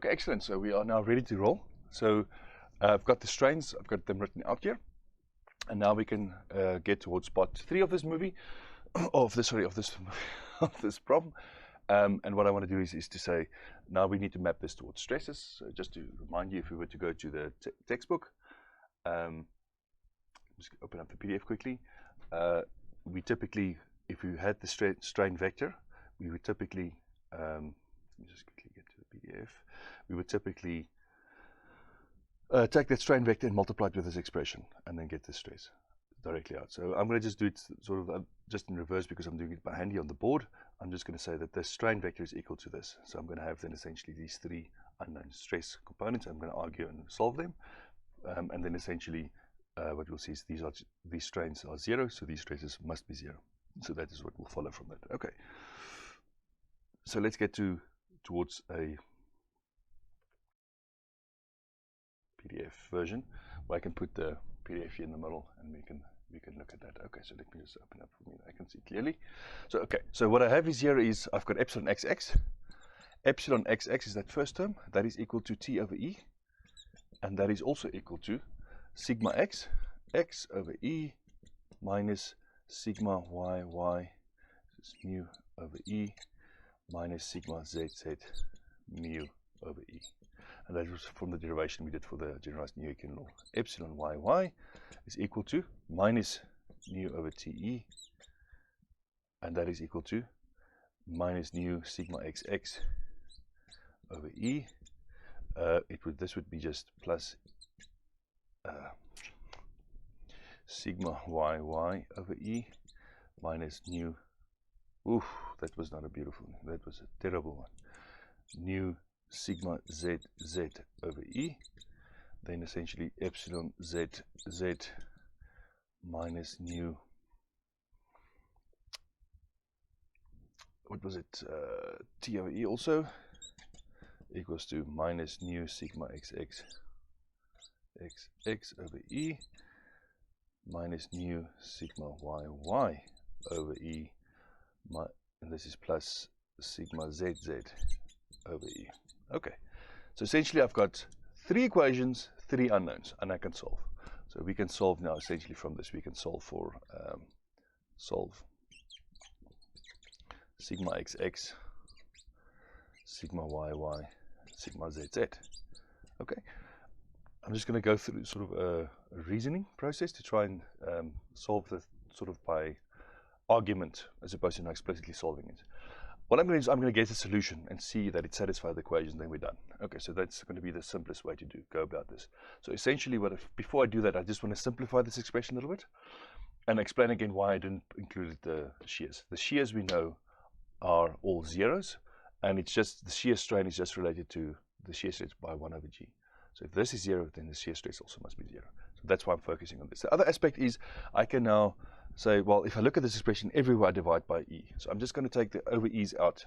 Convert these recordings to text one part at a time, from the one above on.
Okay, excellent. So we are now ready to roll. So I've got the strains, I've got them written out here. And now we can get towards part 3 of this movie, of this problem. And what I want to do is to say, now we need to map this towards stresses. So just to remind you, if we were to go to the textbook, just open up the PDF quickly. We typically, if we had the strain vector, we would typically, let me just quickly get to the PDF, we would typically take that strain vector and multiply it with this expression, and then get the stress directly out. So I'm going to just do it sort of just in reverse because I'm doing it by handy on the board. I'm just going to say that the strain vector is equal to this. So I'm going to have then essentially these 3 unknown stress components. I'm going to argue and solve them. And then essentially what we'll see is these strains are 0, so these stresses must be 0. So that is what will follow from that. Okay. So let's get towards a PDF version where I can put the PDF here in the middle and we can look at that. Okay, so let me just open up for me. I can see clearly. So okay, so what I have is here is I've got epsilon xx. Epsilon xx is that first term. That is equal to T over E, and that is also equal to sigma x over E minus sigma y, this is mu over E, minus sigma zz mu over E. And that was from the derivation we did for the generalized Newtonian law. Epsilon y is equal to minus mu over Te, and that is equal to minus nu sigma xx over E. This would be just plus sigma y over E minus nu. Oof, that was not a beautiful one. That was a terrible one. Nu sigma zz over E, then essentially epsilon zz minus nu, what was it, T over E also, equals to minus nu sigma xx over E minus nu sigma y over E, and this is plus sigma zz over E. Okay, so essentially I've got 3 equations, 3 unknowns, and I can solve. So we can solve now essentially from this. We can solve for solve sigma xx, sigma y, sigma zz. Okay, I'm just going to go through sort of a reasoning process to try and solve this sort of by argument as opposed to now explicitly solving it. What I'm going to do is I'm going to get a solution and see that it satisfies the equation, then we're done. Okay, so that's going to be the simplest way to go about this. So essentially, before I do that, I just want to simplify this expression a little bit and explain again why I didn't include the shears. The shears we know are all zeros, and it's just the shear strain is just related to the shear stress by 1 over g. So if this is 0, then the shear stress also must be 0. So that's why I'm focusing on this. The other aspect is I can now say, well, if I look at this expression, everywhere I divide by E. So I'm just going to take the over E's out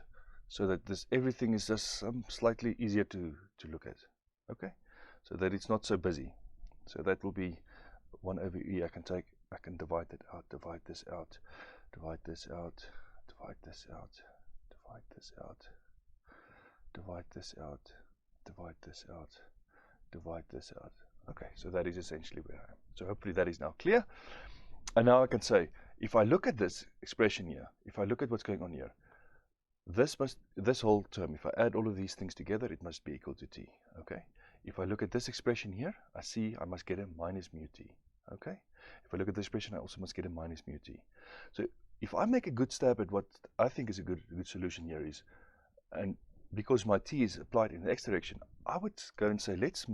so that everything is just slightly easier to look at. Okay, so that it's not so busy. So that will be 1 over E. I can divide that out, divide this out, divide this out, divide this out, divide this out, divide this out, divide this out, divide this out. Okay, so that is essentially where I am. So hopefully that is now clear. And now I can say, if I look at this expression here, if I look at what's going on here, this whole term, if I add all of these things together, it must be equal to T. Okay. If I look at this expression here, I see I must get a minus mu T. Okay. If I look at this expression, I also must get a minus mu T. So if I make a good stab at what I think is a good solution here is, and because my T is applied in the x direction, I would go and say, let's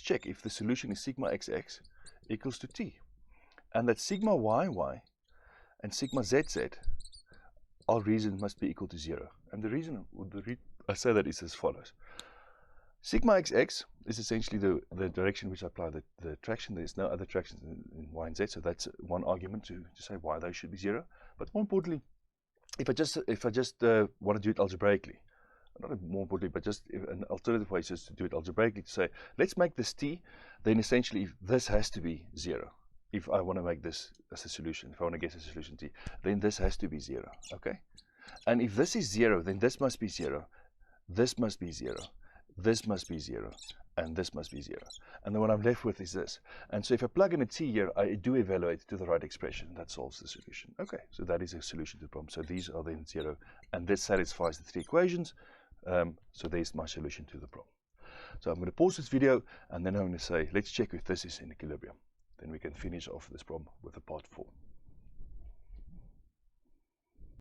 check if the solution is sigma xx equals to T. And that sigma y and sigma zz, our reason must be equal to 0. And the reason I say that is as follows. Sigma xx is essentially the direction which I apply the traction. There's no other tractions in y and z, so that's one argument to say why those should be 0. But more importantly, if I just want to do it algebraically, not more importantly, but just an alternative way is just to do it algebraically, to say, let's make this T, then essentially this has to be 0. If I want to make this as a solution, if I want to get a solution T, then this has to be 0, okay? And if this is 0, then this must be 0, this must be 0, this must be 0, and this must be 0. And then what I'm left with is this. And so if I plug in a t here, I do evaluate to the right expression. That solves the solution. Okay, so that is a solution to the problem. So these are then 0, and this satisfies the 3 equations. So there's my solution to the problem. So I'm going to pause this video, and then I'm going to say, let's check if this is in equilibrium. Then we can finish off this problem with the part 4.